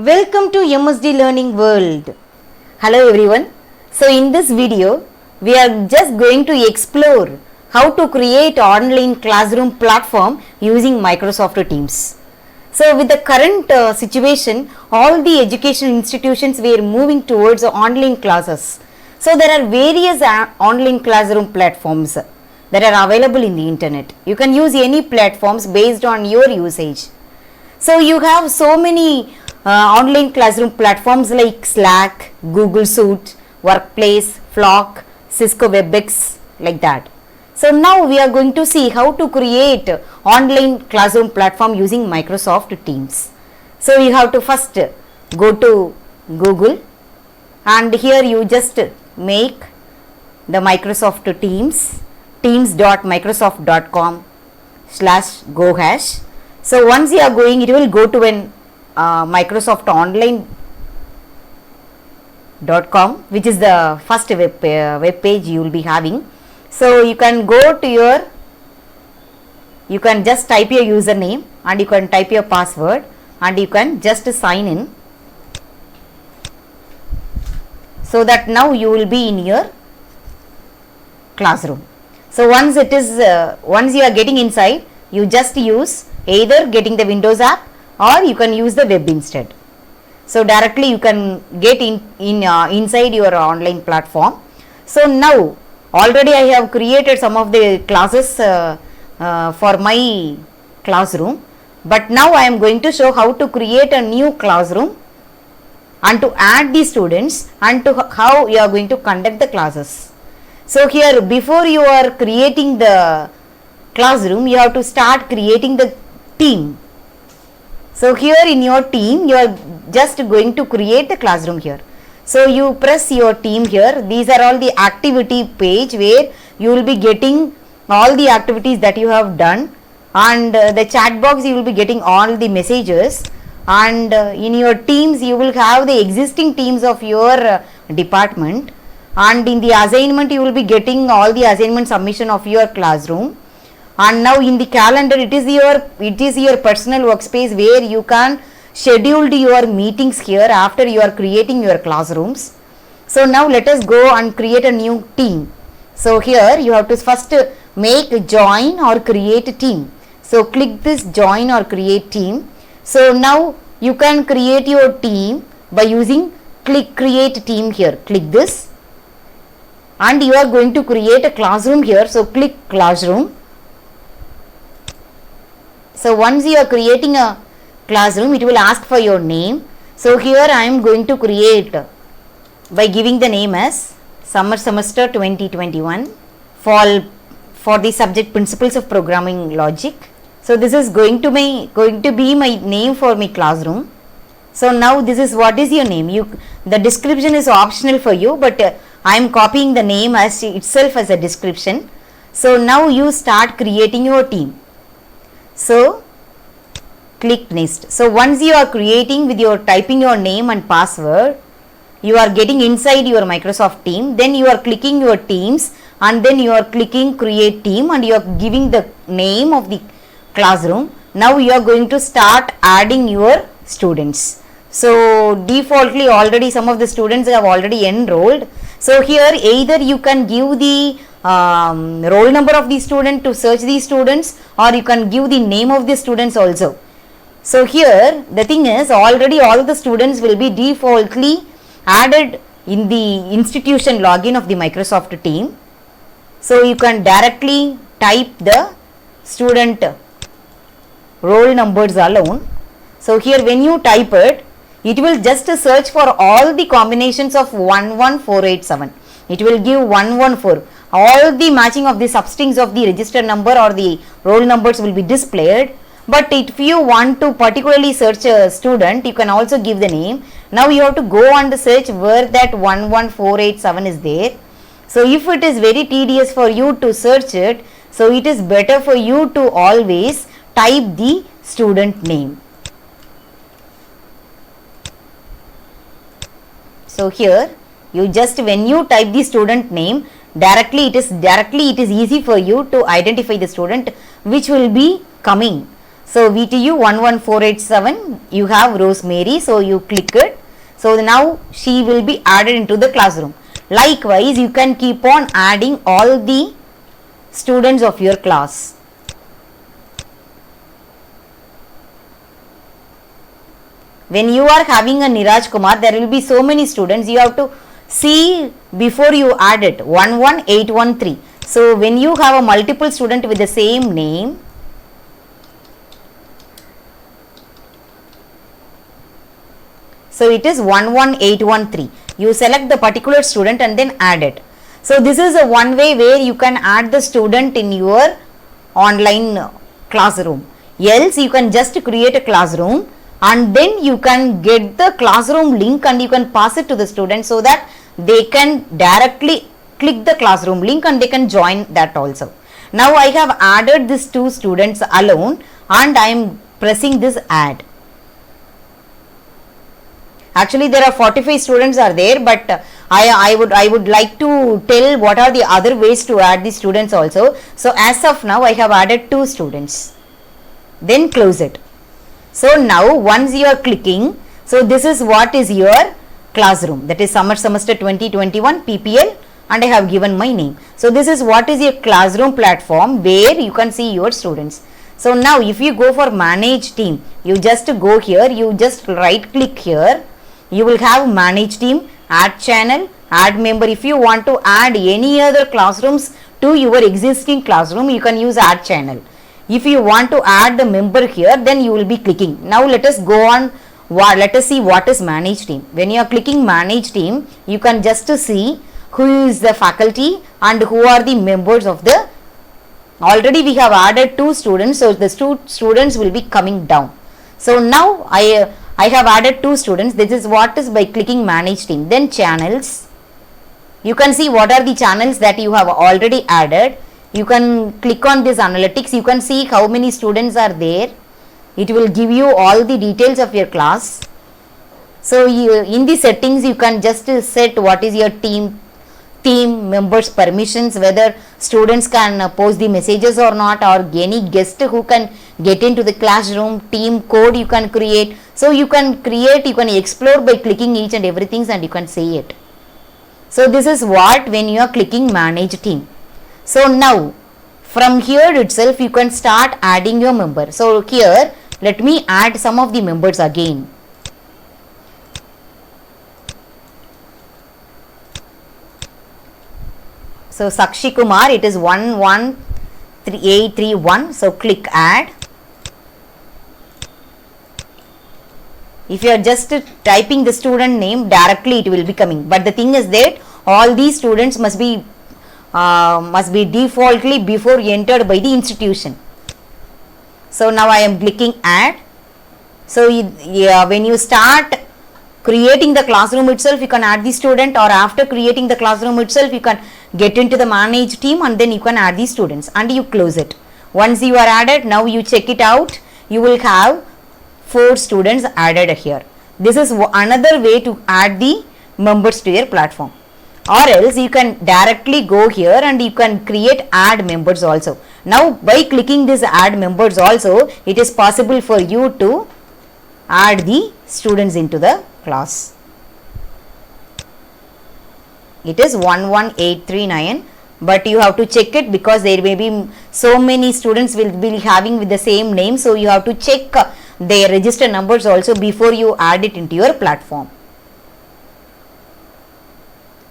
Welcome to MSD Learning World. Hello everyone. So in this video, we are just going to explore how to create online classroom platform using Microsoft Teams. So with the current situation, all the education institutions were moving towards online classes. So there are various online classroom platforms that are available in the internet. You can use any platforms based on your usage. So you have so many online classroom platforms like Slack, Google Suite, Workplace, Flock, Cisco WebEx, like that. So now we are going to see how to create online classroom platform using Microsoft Teams. So you have to first go to Google and here you just make the Microsoft Teams, teams.microsoft.com/go hash. So once you are going, it will go to an Microsoft Online.com, which is the first web page you will be having. So you can go to you can just type your username and you can type your password and you can just sign in. So that now you will be in your classroom. So once it is, once you are getting inside, you just use either getting the Windows app or you can use the web instead. So directly you can get inside your online platform. So now already I have created some of the classes for my classroom, but now I am going to show how to create a new classroom and to add the students and to how you are going to conduct the classes. So here, before you are creating the classroom, you have to start creating the team. So here in your team, you are just going to create the classroom here. So you press your team here. These are all the activity page where you will be getting all the activities that you have done, and the chat box you will be getting all the messages, and in your teams you will have the existing teams of your department, and in the assignment you will be getting all the assignment submission of your classroom. And now in the calendar, it is your personal workspace where you can schedule your meetings here after you are creating your classrooms. So now let us go and create a new team. So here you have to first make join or create team. So click this join or create team. So now you can create your team by using click create team here. Click this and you are going to create a classroom here. So click classroom. So once you are creating a classroom, it will ask for your name. So here I am going to create by giving the name as Summer Semester 2021 for the subject Principles of Programming Logic. So this is going to be my name for my classroom. So now this is what is your name. The description is optional for you, but I am copying the name as itself as a description. So now you start creating your team. So click next. So once you are creating with your typing your name and password, you are getting inside your Microsoft team. Then you are clicking your teams and then you are clicking create team and you are giving the name of the classroom. Now you are going to start adding your students. So defaultly already some of the students have already enrolled. So here either you can give the roll number of the student to search the students, or you can give the name of the students also. So here the thing is, already all the students will be defaultly added in the institution login of the Microsoft team. So you can directly type the student roll numbers alone. So here when you type it, it will just search for all the combinations of 11487. It will give 114. All the matching of the substrings of the register number or the roll numbers will be displayed. But if you want to particularly search a student, you can also give the name. Now you have to go and search where that 11487 is there. So if it is very tedious for you to search it, so it is better for you to always type the student name. So here you just, when you type the student name, directly it is easy for you to identify the student which will be coming. So VTU 11487, you have Rosemary, so you click it. So now she will be added into the classroom. Likewise, you can keep on adding all the students of your class. When you are having a Niraj Kumar, there will be so many students, you have to see before you add it, 11813. So when you have a multiple student with the same name, so it is 11813. You select the particular student and then add it. So this is a one way where you can add the student in your online classroom. Else you can just create a classroom and then you can get the classroom link and you can pass it to the student so that they can directly click the classroom link and they can join that also. Now I have added these 2 students alone and I am pressing this add. Actually there are 45 students are there, but I would like to tell what are the other ways to add the students also. So as of now I have added 2 students, then close it. So now once you are clicking, so this is what is your classroom, that is summer semester 2021 PPL, and I have given my name. So this is what is your classroom platform where you can see your students. So now if you go for manage team, you just go here, you just right click here, you will have manage team, add channel, add member. If you want to add any other classrooms to your existing classroom, you can use add channel. If you want to add the member here, then you will be clicking. Now let us go on, let us see what is manage team. When you are clicking manage team, you can just see who is the faculty and who are the members of the, already we have added 2 students, so the 2 students will be coming down. So now I have added 2 students. This is what is by clicking manage team. Then channels, you can see what are the channels that you have already added. You can click on this analytics, you can see how many students are there. It will give you all the details of your class. So you, in the settings you can just set what is your team members permissions, whether students can post the messages or not, or any guest who can get into the classroom, team code you can create. So you can create, you can explore by clicking each and everything and you can see it. So this is what when you are clicking manage team. So now from here itself you can start adding your member. So here let me add some of the members again. So Sakshi Kumar, it is 11831. So click add. If you are just typing the student name directly, it will be coming. But the thing is that all these students must be defaultly before entered by the institution. So now I am clicking add. So when you start creating the classroom itself, you can add the student, or after creating the classroom itself you can get into the manage team and then you can add the students and you close it. Once you are added, now you check it out, you will have 4 students added here. This is another way to add the members to your platform. Or else you can directly go here and you can create add members also. Now by clicking this add members also, it is possible for you to add the students into the class. It is 11839, but you have to check it because there may be so many students will be having with the same name, so you have to check their register numbers also before you add it into your platform.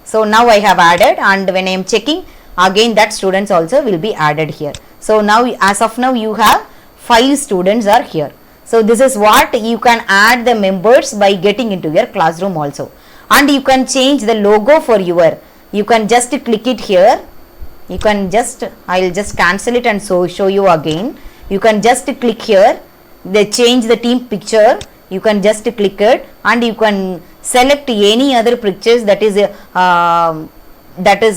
So now I have added, and when I am checking again, that students also will be added here. So now as of now you have 5 students are here. So this is what you can add the members by getting into your classroom also. And you can change the logo for your, you can just click it here, you can just, I will just cancel it and show you again. You can just click here, they change the team picture, you can just click it and you can select any other pictures that is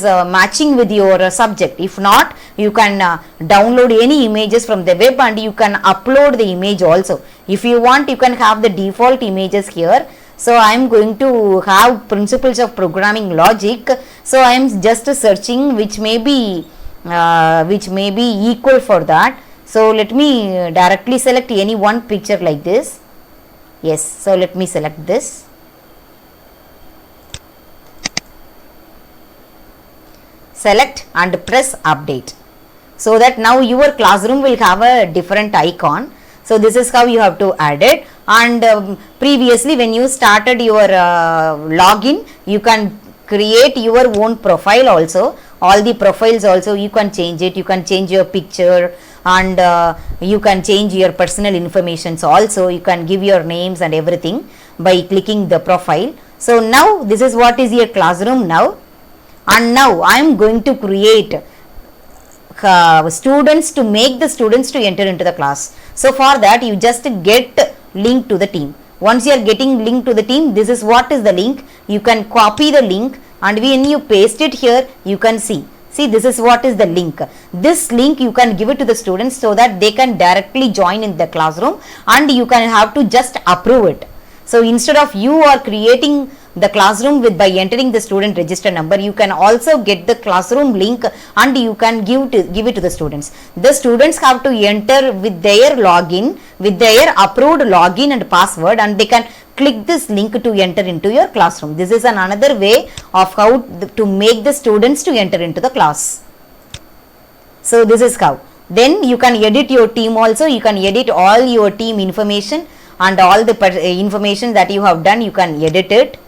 matching with your subject. If not, you can download any images from the web and you can upload the image also. If you want, you can have the default images here. So I am going to have principles of programming logic. So I am just searching which may be equal for that. So let me directly select any one picture like this. Yes, so let me select this. Select and press update, so that now your classroom will have a different icon. So this is how you have to add it. And previously when you started your login, you can create your own profile also. All the profiles also you can change it. You can change your picture, and you can change your personal informations also. You can give your names and everything by clicking the profile. So now this is what is your classroom now. And now I am going to create students, to make the students to enter into the class. So for that you just get link to the team. Once you are getting link to the team, this is what is the link. You can copy the link, and when you paste it here, you can see this is what is the link. This link you can give it to the students so that they can directly join in the classroom, and you can have to just approve it. So instead of you are creating the classroom by entering the student register number, you can also get the classroom link and you can give it to the students. The students have to enter with their login, with their approved login and password, and they can click this link to enter into your classroom. This is another way of how to make the students to enter into the class. So this is how. Then you can edit your team also. You can edit all your team information, and all the information that you have done, you can edit it.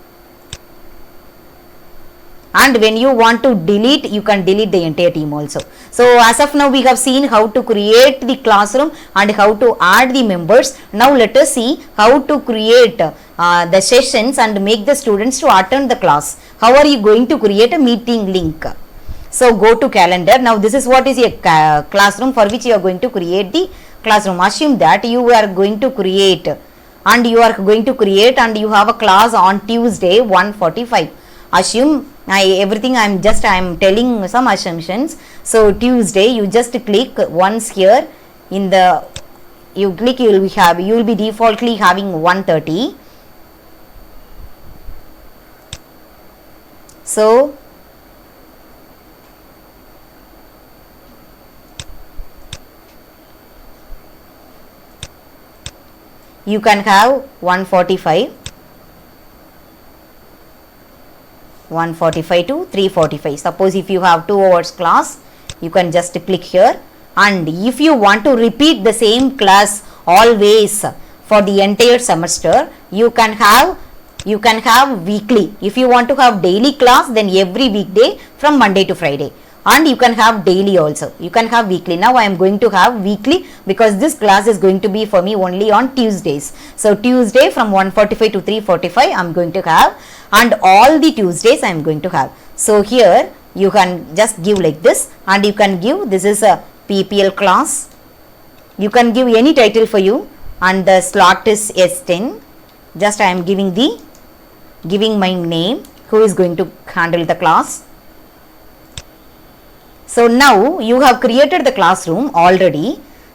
And when you want to delete, you can delete the entire team also. So as of now, we have seen how to create the classroom and how to add the members. Now let us see how to create the sessions and make the students to attend the class. How are you going to create a meeting link? So go to calendar. Now this is what is a classroom for which you are going to create the classroom. Assume that you are going to create and you have a class on Tuesday 1:45. Assume everything I am telling some assumptions. So Tuesday, you just click once here in the, you click, you will be defaultly having 1:30. So you can have 1:45. 1:45 to 3:45. Suppose if you have 2 hours class, you can just click here. And if you want to repeat the same class always for the entire semester, you can have weekly. If you want to have daily class, then every weekday from Monday to Friday. And you can have daily also. You can have weekly. Now I am going to have weekly because this class is going to be for me only on Tuesdays. So Tuesday from 1:45 to 3:45 I am going to have, and all the Tuesdays I am going to have. So here you can just give like this, and you can give, this is a PPL class. You can give any title for you, and the slot is S10. Just I am giving my name, who is going to handle the class. So now you have created the classroom already.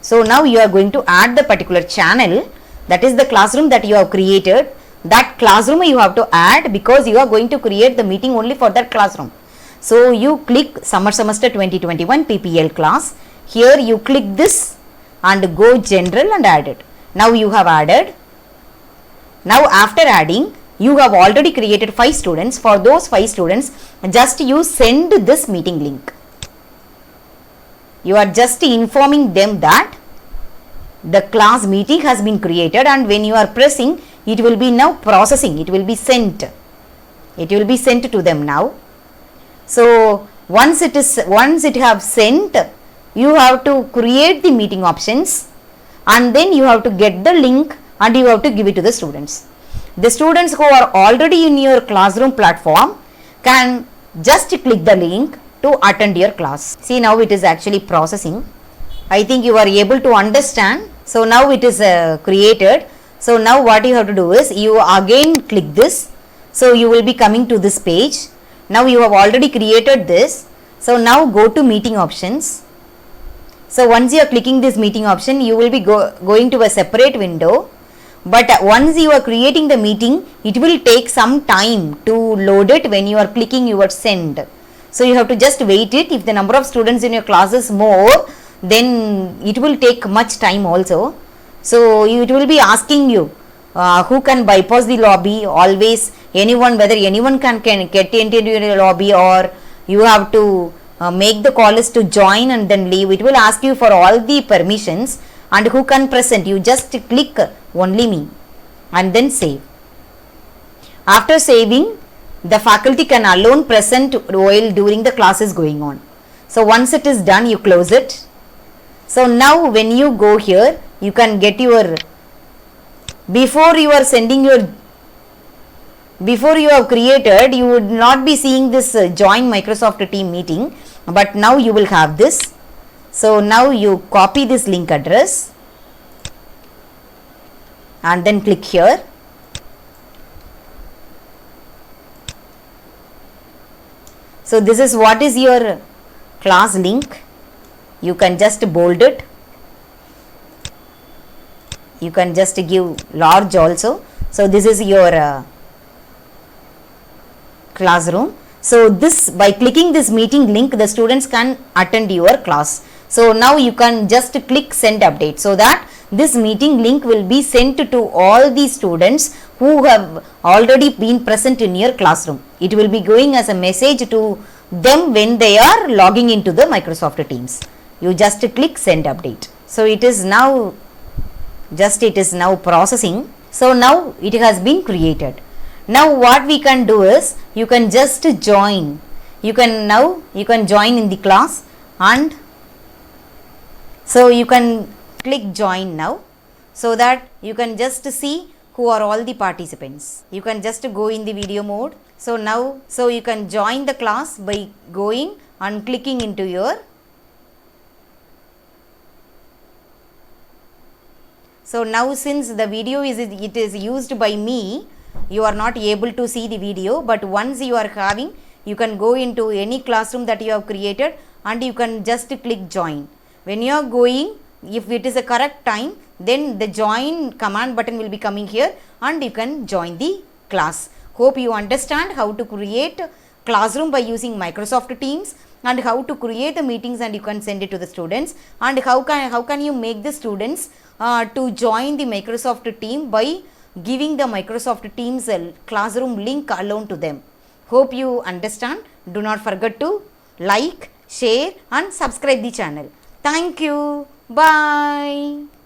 So now you are going to add the particular channel, that is the classroom that you have created. That classroom you have to add because you are going to create the meeting only for that classroom. So you click summer semester 2021 PPL class. Here you click this and go general and add it. Now you have added. Now after adding, you have already created 5 students. For those 5 students, just you send this meeting link. You are just informing them that the class meeting has been created, and when you are pressing, it will be now processing. It will be sent. It will be sent to them now. So once it have sent, you have to create the meeting options, and then you have to get the link and you have to give it to the students. The students who are already in your classroom platform can just click the link to attend your class. See, now it is actually processing. I think you are able to understand. So now it is created. So now what you have to do is you again click this. So you will be coming to this page. Now you have already created this. So now go to meeting options. So once you are clicking this meeting option, you will be going to a separate window. But once you are creating the meeting, it will take some time to load it when you are clicking your send. So you have to just wait it. If the number of students in your class is more, then it will take much time also. So it will be asking you who can bypass the lobby. Always anyone, whether anyone can get into the lobby, or you have to make the callers to join and then leave. It will ask you for all the permissions and who can present. You just click only me and then save. After saving, the faculty can alone present while during the class is going on. So once it is done, you close it. So now when you go here, you can get your, before you are sending your, before you have created, you would not be seeing this join Microsoft Team meeting, but now you will have this. So now you copy this link address and then click here. So this is what is your class link. You can just bold it. You can just give large also. So this is your classroom. So this, by clicking this meeting link, the students can attend your class. So now you can just click send update, so that this meeting link will be sent to all the students who have already been present in your classroom. It will be going as a message to them when they are logging into the Microsoft Teams. You just click send update. So it is now processing. So now it has been created. Now what we can do is, you can just join. You can join in the class, and so you can click join now, so that you can just see who are all the participants. You can just go in the video mode. So now, so you can join the class by going and clicking into your. So now since the video it is used by me, you are not able to see the video, but once you are having, you can go into any classroom that you have created and you can just click join. When you are going, if it is a correct time, then the join command button will be coming here and you can join the class. Hope you understand how to create classroom by using Microsoft Teams, and how to create the meetings and you can send it to the students, and how can you make the students to join the Microsoft team by giving the Microsoft Teams classroom link alone to them. Hope you understand. Do not forget to like, share and subscribe the channel. Thank you. Bye.